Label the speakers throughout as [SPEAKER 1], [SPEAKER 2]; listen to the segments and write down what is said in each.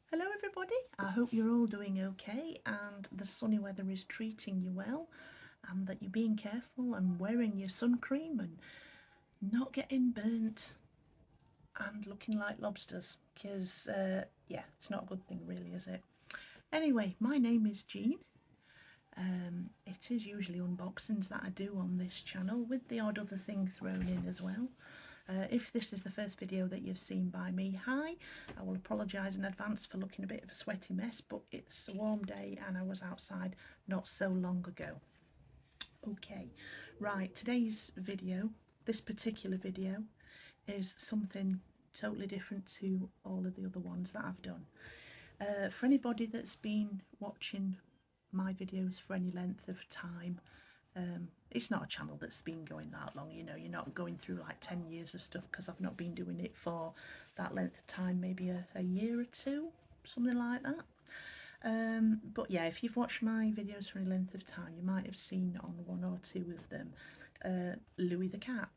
[SPEAKER 1] Hello everybody, I hope you're all doing okay and the sunny weather is treating you well and that you're being careful and wearing your sun cream and not getting burnt and looking like lobsters because yeah, it's not a good thing really, is it? Anyway, my name is Jean. It is usually unboxings that I do on this channel with the odd other thing thrown in as well. If this is the first video that you've seen by me, hi, I will apologise in advance for looking a bit of a sweaty mess, but it's a warm day and I was outside not so long ago. Okay, right, today's video, this particular video, is something totally different to all of the other ones that I've done. For anybody that's been watching my videos for any length of time, it's not a channel that's been going that long, you know, you're not going through like 10 years of stuff because I've not been doing it for that length of time, maybe a year or two, something like that. But yeah, if you've watched my videos for any length of time, you might have seen on one or two of them Louis the cat.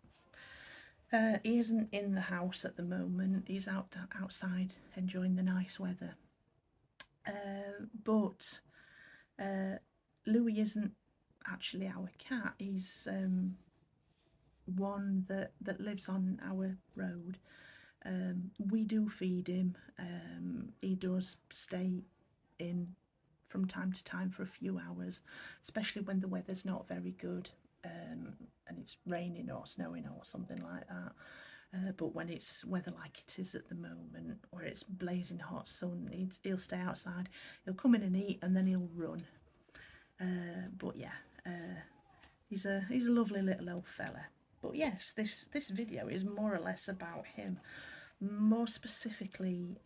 [SPEAKER 1] He isn't in the house at the moment, he's outside enjoying the nice weather. But Louis isn't actually our cat, he's one that lives on our road. We do feed him. He does stay in from time to time for a few hours, especially when the weather's not very good, and it's raining or snowing or something like that. But when it's weather like it is at the moment, where it's blazing hot sun, he'll stay outside. He'll come in and eat, and then he'll run. But yeah, he's a lovely little old fella. But yes, this video is more or less about him, more specifically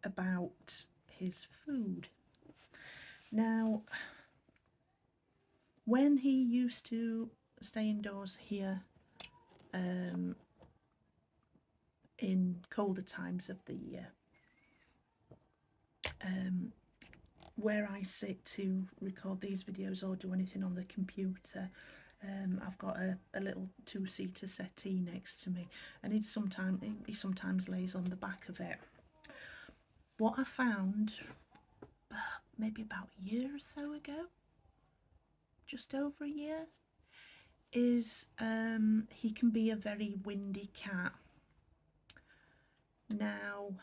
[SPEAKER 1] about his food. Now, when he used to stay indoors here, in colder times of the year, where I sit to record these videos or do anything on the computer, I've got a little two-seater settee next to me, and he sometimes lays on the back of it. What I found maybe about a year or so ago, just over a year, is he can be a very windy cat. Now,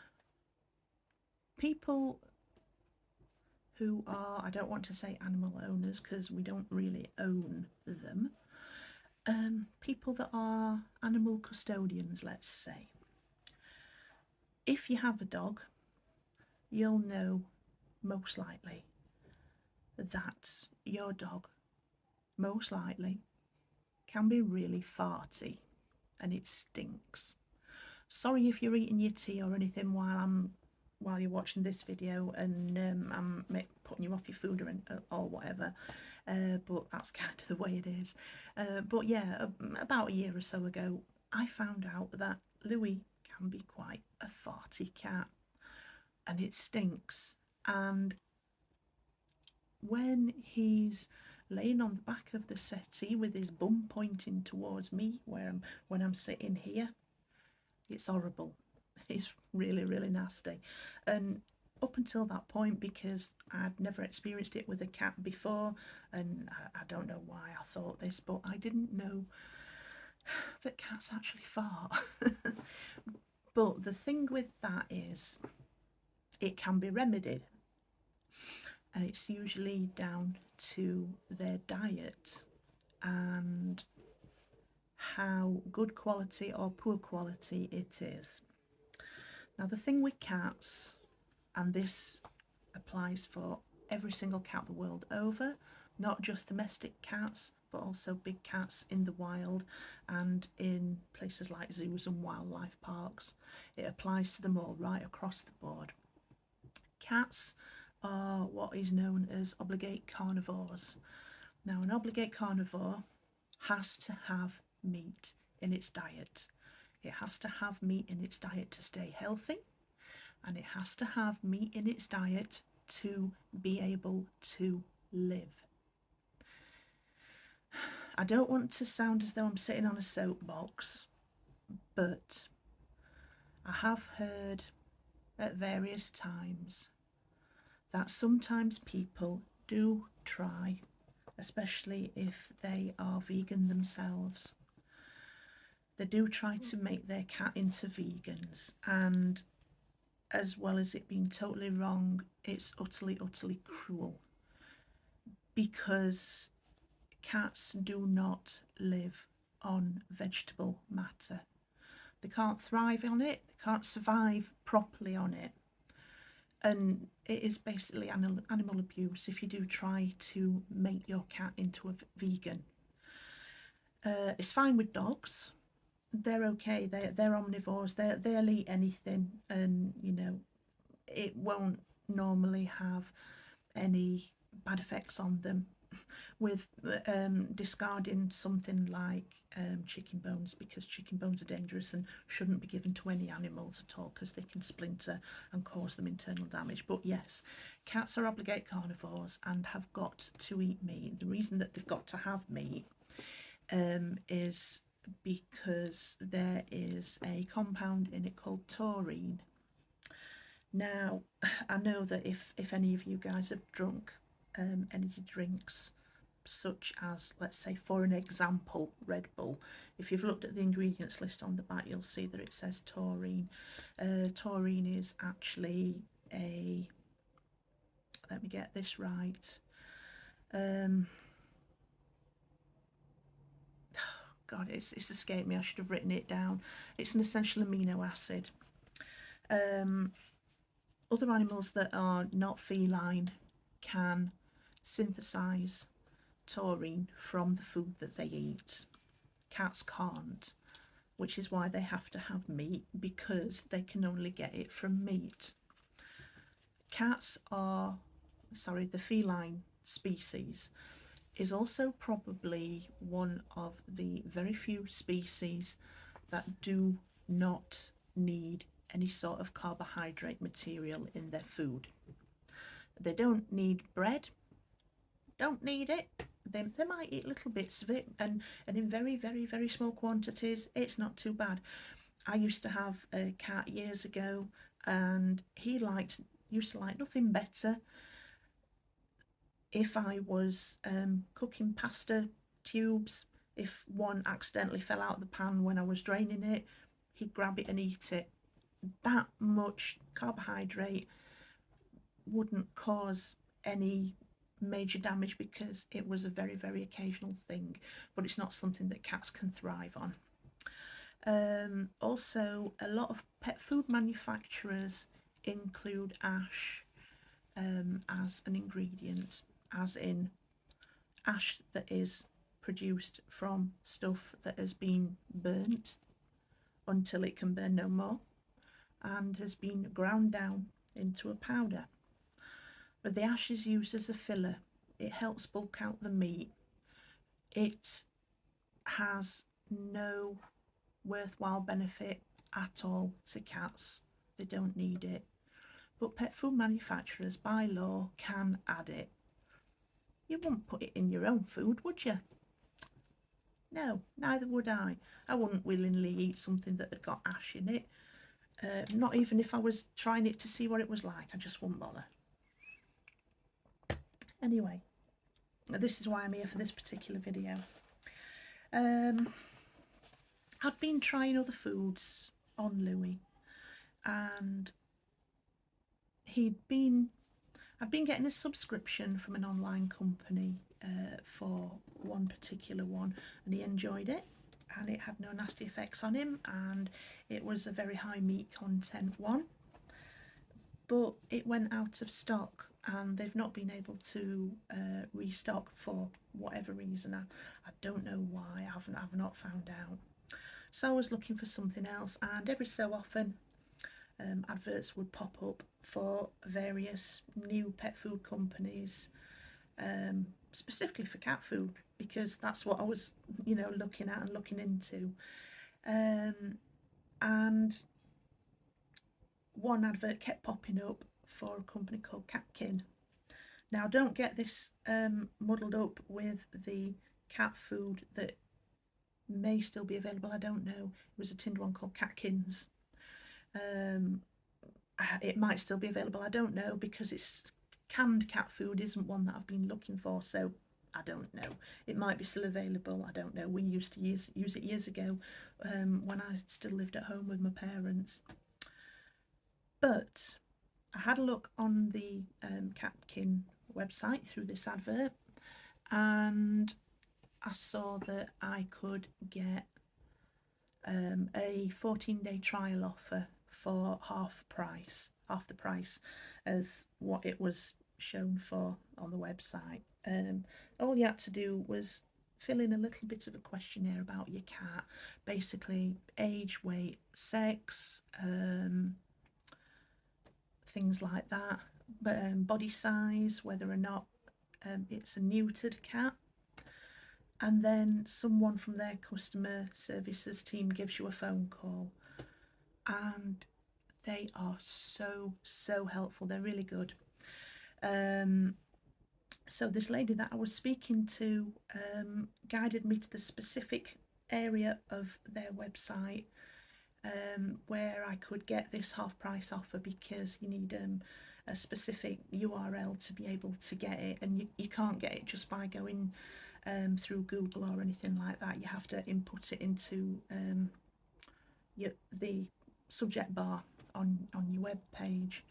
[SPEAKER 1] people who are, I don't want to say animal owners because we don't really own them, people that are animal custodians, let's say. If you have a dog, you'll know most likely that your dog most likely can be really farty and it stinks. Sorry if you're eating your tea or anything while you're watching this video and I'm putting you off your food or whatever, but that's kind of the way it is. But yeah, about a year or so ago, I found out that Louis can be quite a farty cat and it stinks. And when he's laying on the back of the settee with his bum pointing towards me when I'm sitting here, it's horrible. It's really, really nasty. And up until that point, because I'd never experienced it with a cat before, and I don't know why I thought this, but I didn't know that cats actually fart. But the thing with that is it can be remedied, and it's usually down to their diet and how good quality or poor quality it is. Now, the thing with cats, and this applies for every single cat the world over, not just domestic cats, but also big cats in the wild and in places like zoos and wildlife parks. It applies to them all right across the board. Cats are what is known as obligate carnivores. Now, an obligate carnivore has to have meat in its diet. It has to have meat in its diet to stay healthy, and it has to have meat in its diet to be able to live. I don't want to sound as though I'm sitting on a soapbox, but I have heard at various times that sometimes people do try, especially if they are vegan themselves, they do try to make their cat into vegans, and as well as it being totally wrong, it's utterly, utterly cruel, because cats do not live on vegetable matter. They can't thrive on it, they can't survive properly on it. And it is basically animal abuse if you do try to make your cat into a vegan. It's fine with dogs. They're okay. They're omnivores. They'll eat anything, and it won't normally have any bad effects on them. With discarding something like chicken bones, because chicken bones are dangerous and shouldn't be given to any animals at all, because they can splinter and cause them internal damage. But yes, cats are obligate carnivores and have got to eat meat. The reason that they've got to have meat is because there is a compound in it called taurine. Now, I know that if any of you guys have drunk energy drinks, such as, let's say, for an example, Red Bull, if you've looked at the ingredients list on the back, you'll see that it says taurine. Taurine is actually a, let me get this right, God, it's escaped me. I should have written it down. It's an essential amino acid. Other animals that are not feline can synthesize taurine from the food that they eat. Cats can't, which is why they have to have meat, because they can only get it from meat. Cats are, sorry, the feline species is also probably one of the very few species that do not need any sort of carbohydrate material in their food. They don't need bread, don't need it. They might eat little bits of it, and in very, very, very small quantities. It's not too bad. I used to have a cat years ago, and he used to like nothing better if I was cooking pasta tubes. If one accidentally fell out of the pan when I was draining it, he'd grab it and eat it. That much carbohydrate wouldn't cause any major damage, because it was a very, very occasional thing, but it's not something that cats can thrive on. Also, a lot of pet food manufacturers include ash as an ingredient, as in ash that is produced from stuff that has been burnt until it can burn no more, and has been ground down into a powder. But the ash is used as a filler. It helps bulk out the meat. It has no worthwhile benefit at all to cats. They don't need it. But pet food manufacturers, by law, can add it. You wouldn't put it in your own food, would you? No, neither would I. I wouldn't willingly eat something that had got ash in it. Not even if I was trying it to see what it was like. I just wouldn't bother. Anyway, this is why I'm here for this particular video. I'd been trying other foods on Louis, and I'd been getting a subscription from an online company for one particular one, and he enjoyed it, and it had no nasty effects on him, and it was a very high meat content one, but it went out of stock, and they've not been able to restock for whatever reason. I don't know why. I've not found out. So I was looking for something else, and every so often adverts would pop up for various new pet food companies, specifically for cat food, because that's what I was, looking at and looking into. And one advert kept popping up for a company called Catkin. Now, don't get this muddled up with the cat food that may still be available. I don't know. It was a tinned one called Catkins. It might still be available, I don't know, because it's canned cat food isn't one that I've been looking for, so I don't know. It might be still available, I don't know. We used to use it years ago when I still lived at home with my parents. But I had a look on the Catkin website through this advert, and I saw that I could get a 14-day trial offer for half the price as what it was shown for on the website. All you had to do was fill in a little bit of a questionnaire about your cat, basically age, weight, sex, things like that, but body size, whether or not it's a neutered cat, and then someone from their customer services team gives you a phone call, and they are so helpful. They're really good. So this lady that I was speaking to guided me to the specific area of their website where I could get this half price offer, because you need a specific URL to be able to get it, and you can't get it just by going through Google or anything like that. You have to input it into the subject bar on your web page,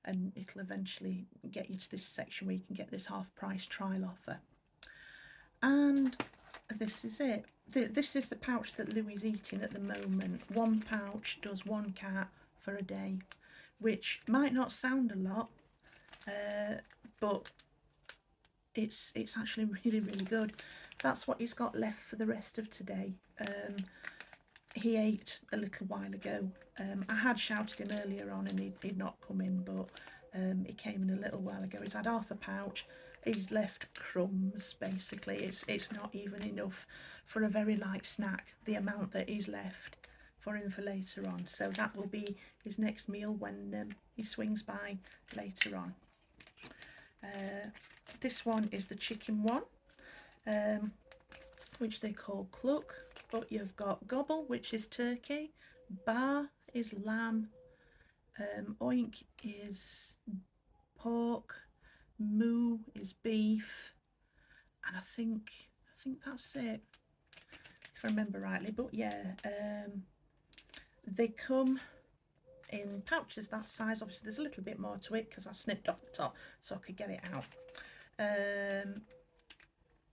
[SPEAKER 1] and it'll eventually get you to this section where you can get this half price trial offer. And this is it. This is the pouch that Louie's eating at the moment. One pouch does one cat for a day, which might not sound a lot, but it's actually really good. That's what he's got left for the rest of today. He ate a little while ago. I had shouted him earlier on and he'd not come in, but he came in a little while ago. He's had half a pouch. He's left crumbs, basically. It's not even enough for a very light snack, the amount that he's left for him for later on. So that will be his next meal when he swings by later on. This one is the chicken one, which they call cluck, but you've got gobble, which is turkey, bar is lamb, oink is pork, moo is beef, and I think that's it, if I remember rightly. But yeah, they come in pouches that size. Obviously there's a little bit more to it because I snipped off the top so I could get it out.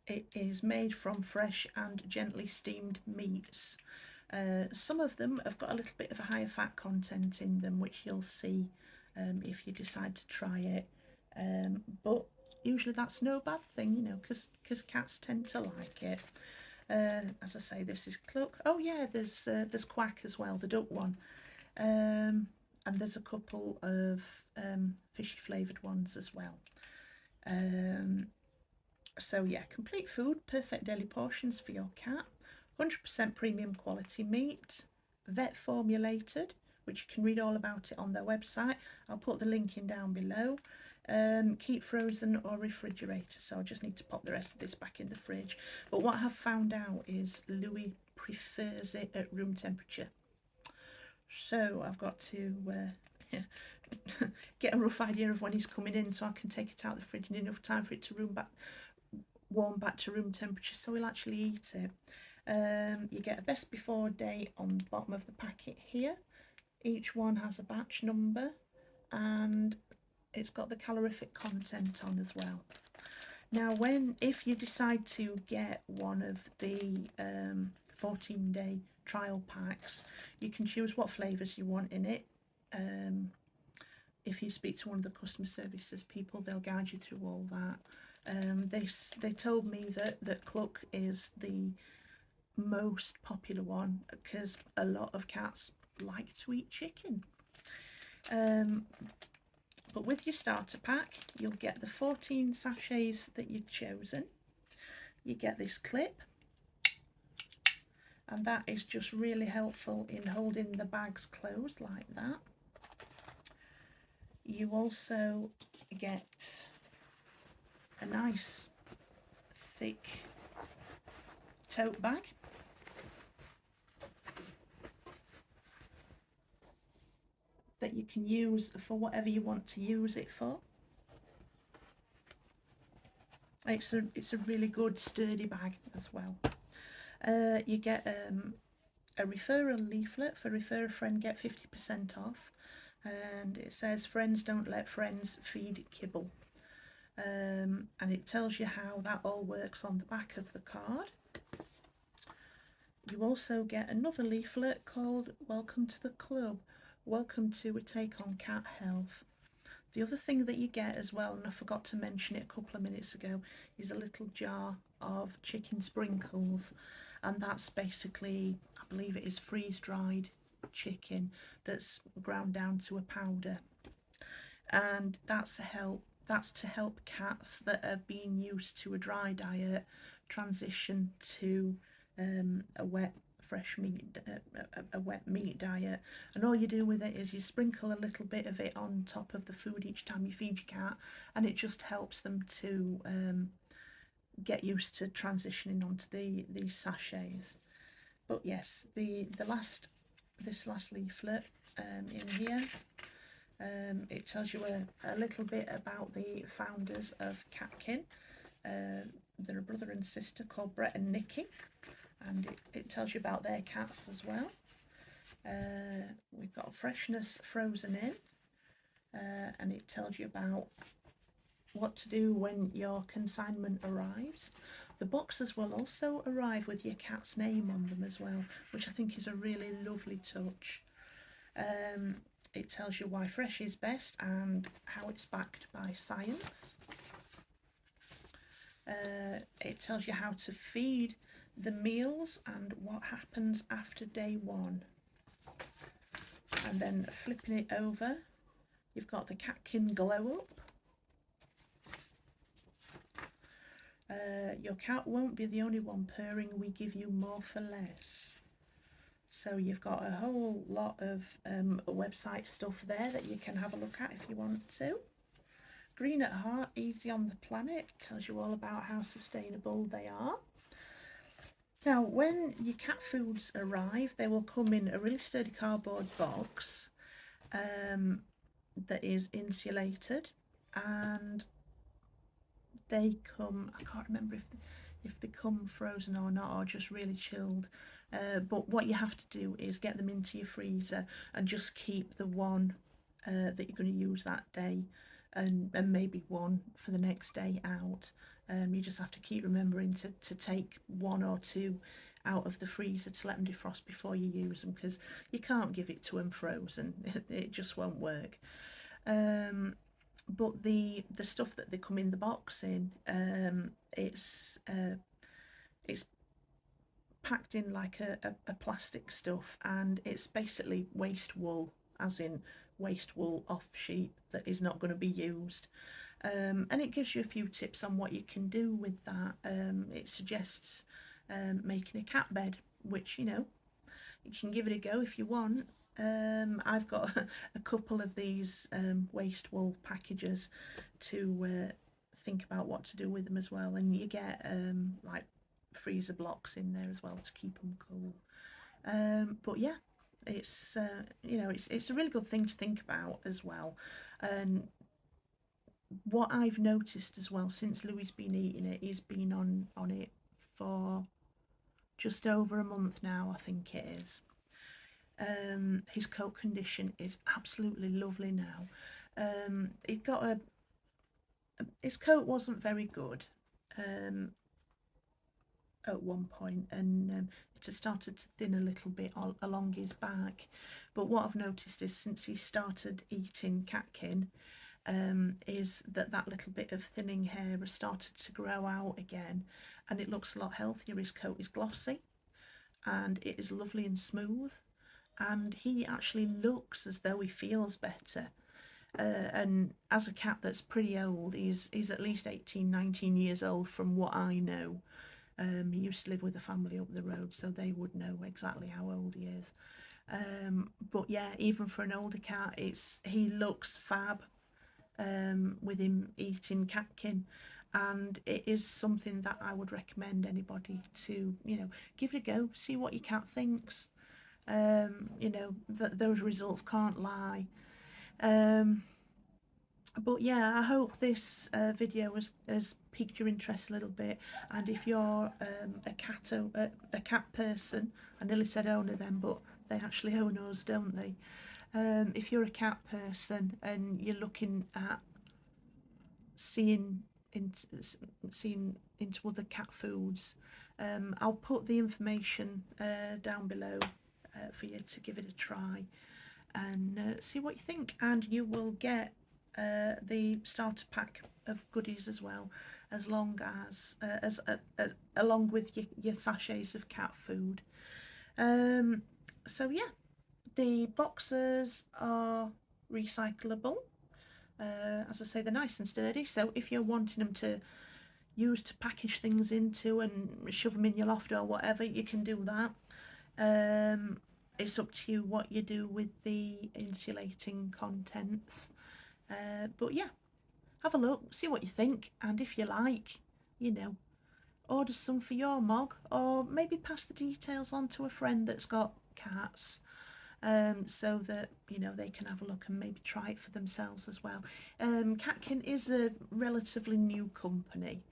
[SPEAKER 1] It is made from fresh and gently steamed meats. Some of them have got a little bit of a higher fat content in them, which you'll see if you decide to try it. But usually that's no bad thing, you know, because cats tend to like it. As I say, this is cluck. Oh yeah, there's quack as well, the duck one. And there's a couple of fishy flavoured ones as well. So yeah, complete food, perfect daily portions for your cat, 100% premium quality meat, vet formulated, which you can read all about it on their website. I'll put the link in down below. Keep frozen or refrigerator, so I just need to pop the rest of this back in the fridge. But what I have found out is Louis prefers it at room temperature. So I've got to get a rough idea of when he's coming in so I can take it out of the fridge in enough time for it to warm back to room temperature so he'll actually eat it. You get a best before date on the bottom of the packet here. Each one has a batch number and it's got the calorific content on as well. Now if you decide to get one of the 14-day trial packs, you can choose what flavours you want in it. If you speak to one of the customer services people, they'll guide you through all that. They told me that cluck is the most popular one because a lot of cats like to eat chicken. But with your starter pack, you'll get the 14 sachets that you've chosen. You get this clip, and that is just really helpful in holding the bags closed like that. You also get a nice thick tote bag. that you can use for whatever you want to use it for. It's a really good sturdy bag as well. You get a referral leaflet for refer a friend, get 50% off, and it says friends don't let friends feed kibble, and it tells you how that all works on the back of the card. You also get another leaflet called Welcome to the Club, welcome to a take on cat health. The other thing that you get as well, and I forgot to mention it a couple of minutes ago, is a little jar of chicken sprinkles, and that's basically, I believe it is freeze-dried chicken that's ground down to a powder, and that's to help cats that are being used to a dry diet transition to a wet fresh meat, a wet meat diet. And all you do with it is you sprinkle a little bit of it on top of the food each time you feed your cat, and it just helps them to get used to transitioning onto these sachets. But yes, this last leaflet in here, it tells you a little bit about the founders of Catkin. They're a brother and sister called Brett and Nikki, and it tells you about their cats as well. We've got freshness frozen in, and it tells you about what to do when your consignment arrives. The boxes will also arrive with your cat's name on them as well, which I think is a really lovely touch. It tells you why fresh is best and how it's backed by science. It tells you how to feed the meals and what happens after day one. And then flipping it over, you've got the Catkin Glow Up. Your cat won't be the only one purring, we give you more for less. So you've got a whole lot of website stuff there that you can have a look at if you want to. Green at heart, easy on the planet, tells you all about how sustainable they are. Now, when your cat foods arrive, they will come in a really sturdy cardboard box that is insulated, and they come, I can't remember if they come frozen or not, or just really chilled. But what you have to do is get them into your freezer and just keep the one that you're going to use that day, and maybe one for the next day out. You just have to keep remembering to take one or two out of the freezer to let them defrost before you use them, because you can't give it to them frozen. It just won't work. But the stuff that they come in the box in, it's packed in like a plastic stuff, and it's basically waste wool, as in waste wool off sheep that is not going to be used. And it gives you a few tips on what you can do with that. It suggests making a cat bed, which, you know, you can give it a go if you want. I've got a couple of these waste wool packages to think about what to do with them as well, and you get like freezer blocks in there as well to keep them cool. But yeah, it's you know, it's a really good thing to think about as well. And what I've noticed as well since Louis's been eating it, he's been on it for just over a month now, I think it is. His coat condition is absolutely lovely now. It got his coat wasn't very good at one point, and it had started to thin a little bit along his back. But what I've noticed is since he started eating catkin, is that little bit of thinning hair has started to grow out again, and it looks a lot healthier. His coat is glossy and it is lovely and smooth, and he actually looks as though he feels better. And as a cat that's pretty old, he's at least 18, 19 years old from what I know. He used to live with a family up the road, so they would know exactly how old he is. But yeah, even for an older cat, he looks fab with him eating catkin, and it is something that I would recommend anybody to, you know, give it a go, see what your cat thinks. You know, those results can't lie. But yeah, I hope this video has piqued your interest a little bit. And if you're a cat person, I nearly said owner then, but they actually own us, don't they? If you're a cat person and you're looking at seeing into seeing into other cat foods, I'll put the information down below for you to give it a try and see what you think. And you will get the starter pack of goodies as well, as long as along with your sachets of cat food. So yeah, the boxes are recyclable. As I say, they're nice and sturdy, so if you're wanting them to use to package things into and shove them in your loft or whatever, you can do that. It's up to you what you do with the insulating contents. But yeah, have a look, see what you think, and if you like, you know, order some for your mog, or maybe pass the details on to a friend that's got cats, so that they can have a look and maybe try it for themselves as well. Catkin is a relatively new company,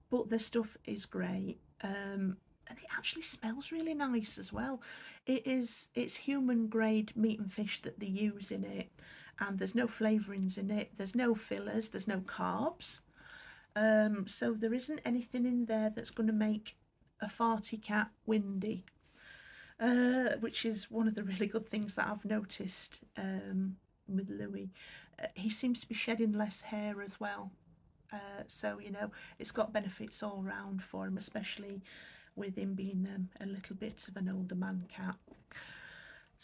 [SPEAKER 1] but their stuff is great, and it actually smells really nice as well. It's human grade meat and fish that they use in it, and there's no flavourings in it, there's no fillers, there's no carbs, so there isn't anything in there that's going to make a farty cat windy, which is one of the really good things that I've noticed with Louis. He seems to be shedding less hair as well. So it's got benefits all round for him, especially with him being a little bit of an older man cat.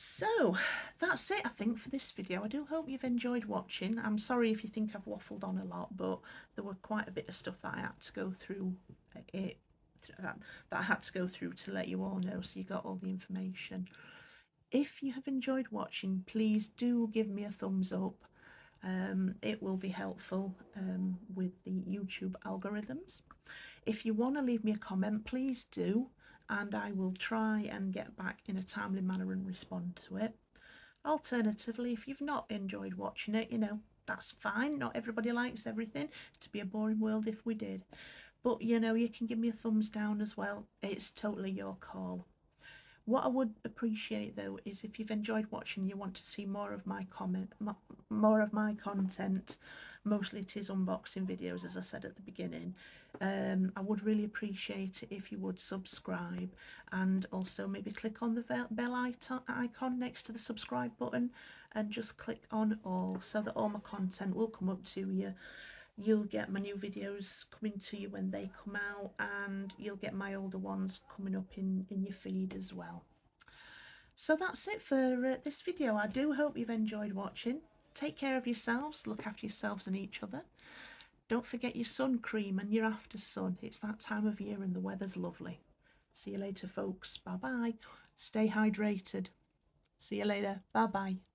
[SPEAKER 1] So that's it, I think, for this video. I do hope you've enjoyed watching. I'm sorry if you think I've waffled on a lot, but there were quite a bit of stuff that I had to go through that I had to go through to let you all know, so you got all the information. If you have enjoyed watching, please do give me a thumbs up. It will be helpful with the YouTube algorithms. If you want to leave me a comment, please do, and I will try and get back in a timely manner and respond to it. Alternatively, if you've not enjoyed watching it, that's fine. Not everybody likes everything. It'd be a boring world if we did. But you can give me a thumbs down as well. It's totally your call. What I would appreciate though is if you've enjoyed watching, you want to see more of my content. Mostly it is unboxing videos, as I said at the beginning. I would really appreciate it if you would subscribe, and also maybe click on the bell icon next to the subscribe button and just click on all, so that all my content will come up to you. You'll get my new videos coming to you when they come out, and you'll get my older ones coming up in your feed as well. So that's it for this video. I do hope you've enjoyed watching. Take care of yourselves, look after yourselves and each other. Don't forget your sun cream and your after sun. It's that time of year and the weather's lovely. See you later, folks. Bye bye. Stay hydrated. See you later. Bye bye.